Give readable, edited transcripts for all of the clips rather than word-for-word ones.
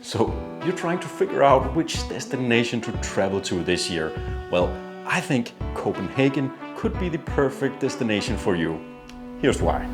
So you're trying to figure out which destination to travel to this year. Well, I think Copenhagen could be the perfect destination for you. Here's why.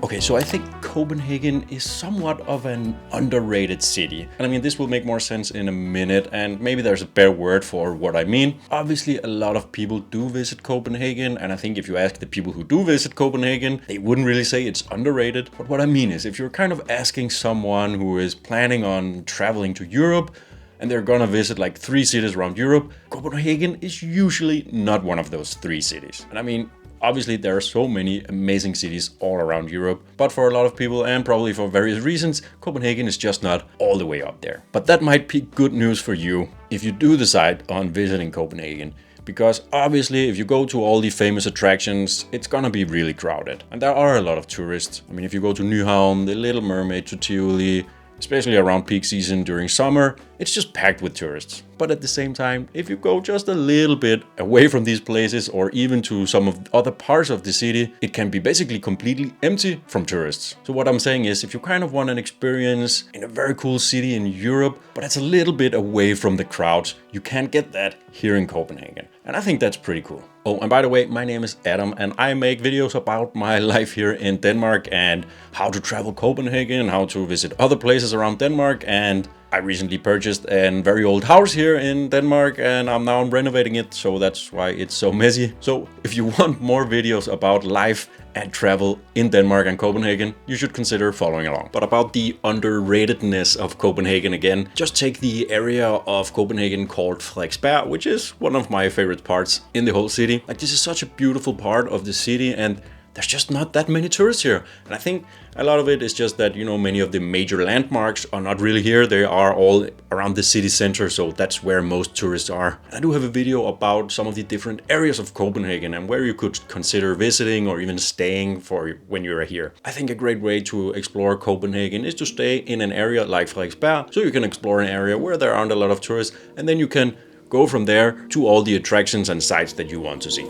Okay, so I think Copenhagen is somewhat of an underrated city. And I mean, this will make more sense in a minute, and maybe there's a better word for what I mean. Obviously, a lot of people do visit Copenhagen, and I think if you ask the people who do visit Copenhagen, they wouldn't really say it's underrated. But what I mean is, if you're kind of asking someone who is planning on traveling to Europe, and they're gonna visit like 3 cities around Europe, Copenhagen is usually not one of those 3 cities. And I mean, obviously, there are so many amazing cities all around Europe, but for a lot of people, and probably for various reasons, Copenhagen is just not all the way up there. But that might be good news for you if you do decide on visiting Copenhagen, because obviously if you go to all the famous attractions, it's gonna be really crowded. And there are a lot of tourists. I mean, if you go to Nyhavn, the Little Mermaid, to Tivoli, especially around peak season during summer, it's just packed with tourists. But at the same time, if you go just a little bit away from these places or even to some of the other parts of the city, it can be basically completely empty from tourists. So what I'm saying is, if you kind of want an experience in a very cool city in Europe, but it's a little bit away from the crowds, you can't get that here in Copenhagen. And I think that's pretty cool. Oh, and by the way, my name is Adam and I make videos about my life here in Denmark and how to travel Copenhagen, how to visit other places around Denmark, and I recently purchased a very old house here in Denmark and I'm now renovating it, so that's why it's so messy. So if you want more videos about life and travel in Denmark and Copenhagen, you should consider following along. But about the underratedness of Copenhagen again, just take the area of Copenhagen called Frederiksberg, which is one of my favorite parts in the whole city. Like, this is such a beautiful part of the city and there's just not that many tourists here. And I think a lot of it is just that, you know, many of the major landmarks are not really here. They are all around the city center, so that's where most tourists are. I do have a video about some of the different areas of Copenhagen and where you could consider visiting or even staying for when you're here. I think a great way to explore Copenhagen is to stay in an area like Frederiksberg, so you can explore an area where there aren't a lot of tourists, and then you can go from there to all the attractions and sites that you want to see.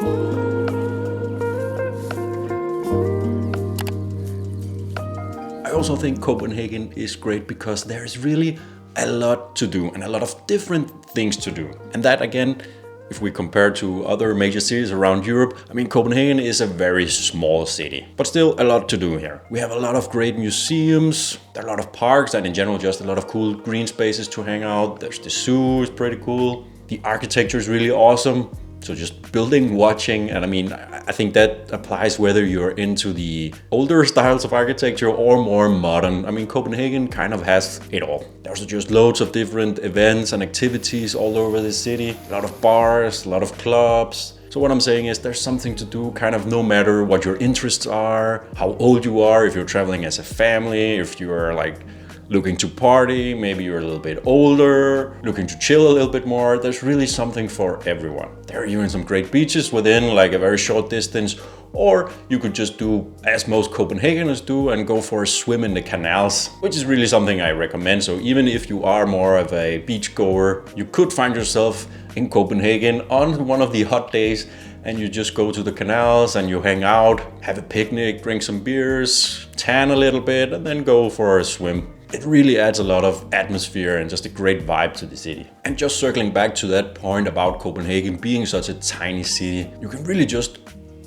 I also think Copenhagen is great because there's really a lot to do and a lot of different things to do. And that, again, if we compare to other major cities around Europe, I mean, Copenhagen is a very small city, but still a lot to do here. We have a lot of great museums, there are a lot of parks, and in general just a lot of cool green spaces to hang out. There's the zoo, is pretty cool. The architecture is really awesome. So just building, watching, and I mean, I think that applies whether you're into the older styles of architecture or more modern. I mean, Copenhagen kind of has it all. There's just loads of different events and activities all over the city. A lot of bars, a lot of clubs. So what I'm saying is there's something to do kind of no matter what your interests are, how old you are, if you're traveling as a family, if you're like looking to party, maybe you're a little bit older, looking to chill a little bit more. There's really something for everyone. There are even some great beaches within like a very short distance, or you could just do as most Copenhageners do and go for a swim in the canals, which is really something I recommend. So even if you are more of a beach goer, you could find yourself in Copenhagen on one of the hot days and you just go to the canals and you hang out, have a picnic, drink some beers, tan a little bit, and then go for a swim. It really adds a lot of atmosphere and just a great vibe to the city. And just circling back to that point about Copenhagen being such a tiny city, you can really just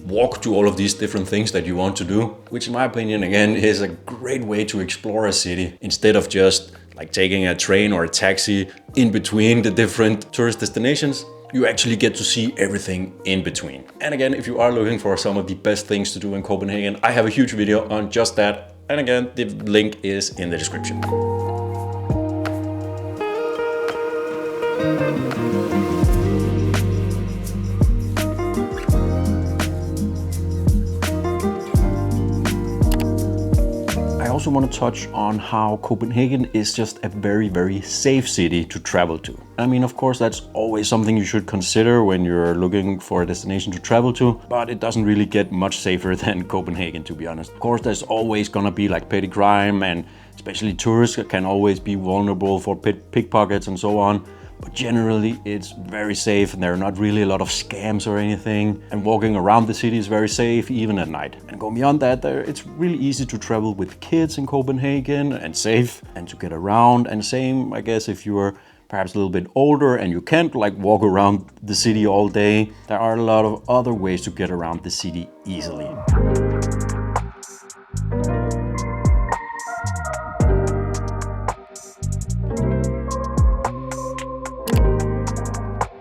walk to all of these different things that you want to do, which in my opinion, again, is a great way to explore a city instead of just like taking a train or a taxi in between the different tourist destinations. You actually get to see everything in between. And again, if you are looking for some of the best things to do in Copenhagen, I have a huge video on just that. And again, the link is in the description. I also want to touch on how Copenhagen is just a very, very safe city to travel to. I mean, of course, that's always something you should consider when you're looking for a destination to travel to, but it doesn't really get much safer than Copenhagen, to be honest. Of course, there's always gonna be like petty crime, and especially tourists can always be vulnerable for pickpockets and so on. but generally it's very safe and there are not really a lot of scams or anything. And walking around the city is very safe, even at night. And going beyond that, it's really easy to travel with kids in Copenhagen and safe and to get around. And same, I guess, if you're perhaps a little bit older and you can't like walk around the city all day, there are a lot of other ways to get around the city easily.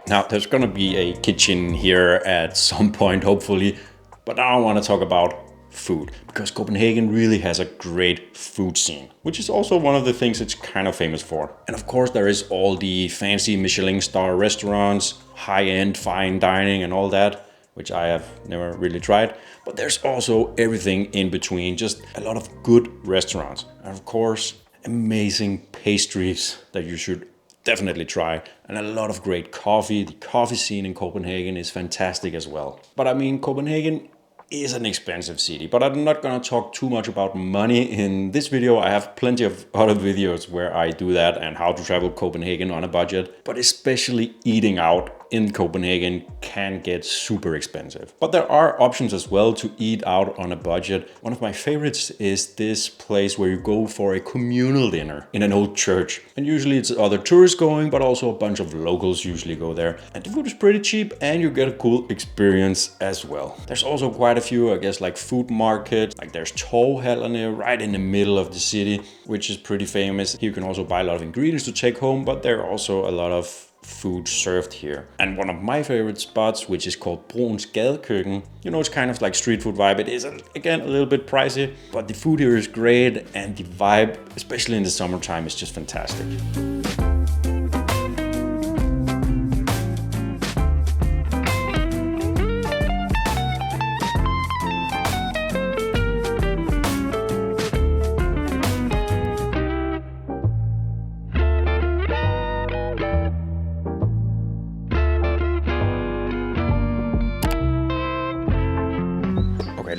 Now, there's gonna be a kitchen here at some point, hopefully, but now I wanna talk about food, because Copenhagen really has a great food scene, which is also one of the things it's kind of famous for. And of course, there is all the fancy Michelin star restaurants, high-end fine dining and all that, which I have never really tried. But there's also everything in between, just a lot of good restaurants. And of course, amazing pastries that you should definitely try, and a lot of great coffee. The coffee scene in Copenhagen is fantastic as well. But I mean, Copenhagen is an expensive city, but I'm not gonna talk too much about money in this video. I have plenty of other videos where I do that and how to travel Copenhagen on a budget. But especially eating out in Copenhagen can get super expensive. But there are options as well to eat out on a budget. One of my favorites is this place where you go for a communal dinner in an old church. And usually it's other tourists going, but also a bunch of locals usually go there. And the food is pretty cheap and you get a cool experience as well. There's also quite a few, I guess, like food markets. Like there's Torvhallerne right in the middle of the city, which is pretty famous. Here you can also buy a lot of ingredients to take home, but there are also a lot of food served here. And one of my favorite spots, which is called Broens Gadekøkken, you know, it's kind of like street food vibe. It is, again, a little bit pricey, but the food here is great and the vibe, especially in the summertime, is just fantastic.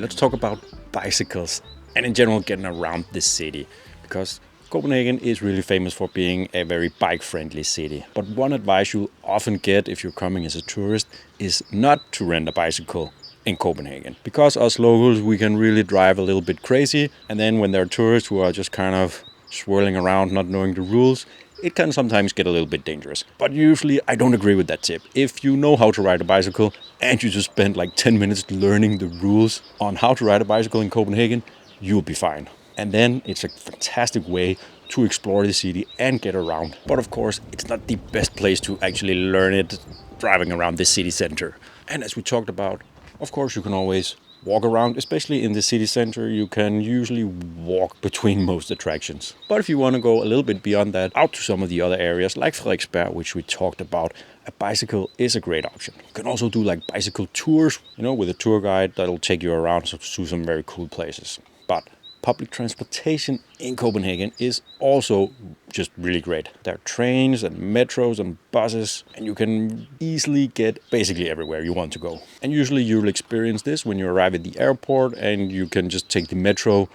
Let's talk about bicycles and in general getting around this city, because Copenhagen is really famous for being a very bike-friendly city. But one advice you'll often get if you're coming as a tourist is not to rent a bicycle in Copenhagen. Because us locals, we can really drive a little bit crazy, and then when there are tourists who are just kind of swirling around, not knowing the rules, it can sometimes get a little bit dangerous. But usually I don't agree with that tip. If you know how to ride a bicycle and you just spend like 10 minutes learning the rules on how to ride a bicycle in Copenhagen, you'll be fine. And then it's a fantastic way to explore the city and get around. But of course, it's not the best place to actually learn it driving around the city center. And as we talked about, of course, you can always walk around, especially in the city center. You can usually walk between most attractions. But if you want to go a little bit beyond that, out to some of the other areas like Frederiksberg, which we talked about, a bicycle is a great option. You can also do like bicycle tours, you know, with a tour guide that'll take you around to some very cool places. But public transportation in Copenhagen is also just really great. There are trains and metros and buses, and you can easily get basically everywhere you want to go. And usually you'll experience this when you arrive at the airport and you can just take the metro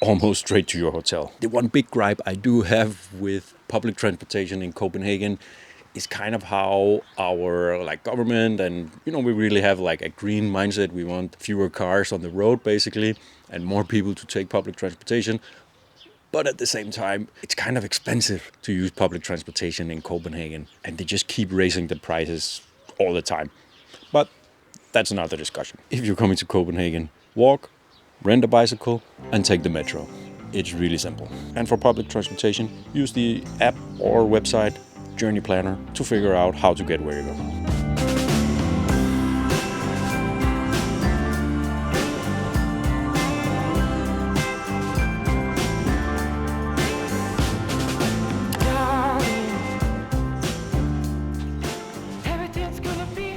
almost straight to your hotel. The one big gripe I do have with public transportation in Copenhagen is kind of how our like government and, you know, we really have like a green mindset. We want fewer cars on the road basically and more people to take public transportation. But at the same time, it's kind of expensive to use public transportation in Copenhagen, and they just keep raising the prices all the time. But that's another discussion. If you're coming to Copenhagen, walk, rent a bicycle and take the metro. It's really simple. And for public transportation, use the app or website Journey Planner to figure out how to get where you go.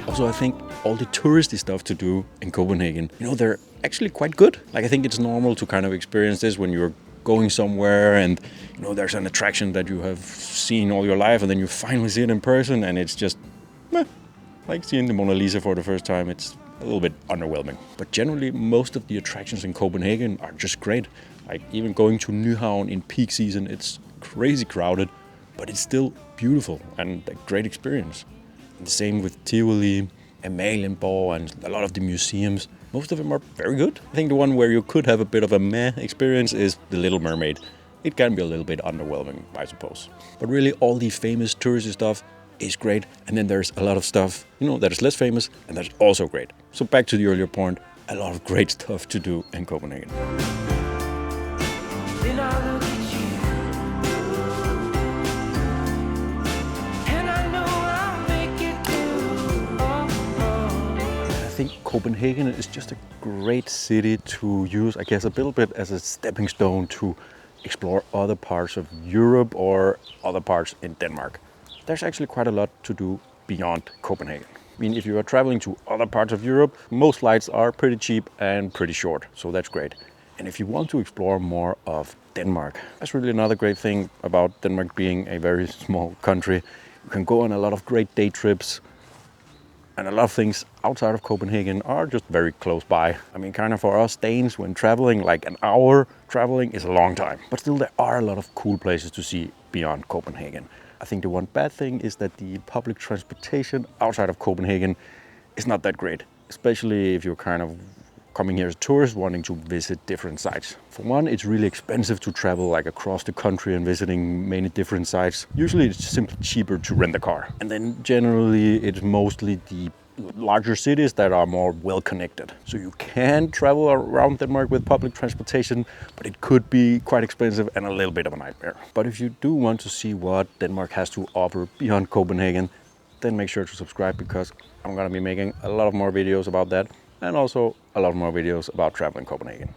Also, I think all the touristy stuff to do in Copenhagen, you know, they're actually quite good. Like, I think it's normal to kind of experience this when you're going somewhere and, you know, there's an attraction that you have seen all your life and then you finally see it in person and it's just like seeing the Mona Lisa for the first time. It's a little bit underwhelming. But generally, most of the attractions in Copenhagen are just great. Like even going to Nyhavn in peak season, it's crazy crowded, but it's still beautiful and a great experience. And the same with Tivoli, Amalienborg, and a lot of the museums. Most of them are very good. I think the one where you could have a bit of a meh experience is The Little Mermaid. It can be a little bit underwhelming, I suppose. But really, all the famous touristy stuff is great. And then there's a lot of stuff, that is less famous, and that's also great. So back to the earlier point, a lot of great stuff to do in Copenhagen. Then I look at you, and I know I'll make it through. I think Copenhagen is just a great city to use, I guess, a little bit as a stepping stone to explore other parts of Europe or other parts in Denmark. There's actually quite a lot to do beyond Copenhagen. I mean, if you are traveling to other parts of Europe, most flights are pretty cheap and pretty short, so that's great. And if you want to explore more of Denmark, that's really another great thing about Denmark being a very small country. You can go on a lot of great day trips, and a lot of things outside of Copenhagen are just very close by. I mean, kind of for us Danes, when traveling, like an hour traveling is a long time. But still, there are a lot of cool places to see beyond Copenhagen. I think the one bad thing is that the public transportation outside of Copenhagen is not that great, especially if you're kind of coming here as a tourist wanting to visit different sites. For one, it's really expensive to travel like across the country and visiting many different sites. Usually it's simply cheaper to rent a car. And then generally it's mostly the larger cities that are more well connected. So you can travel around Denmark with public transportation, but it could be quite expensive and a little bit of a nightmare. But if you do want to see what Denmark has to offer beyond Copenhagen, then make sure to subscribe, because I'm gonna be making a lot of more videos about that, and also a lot more videos about traveling Copenhagen.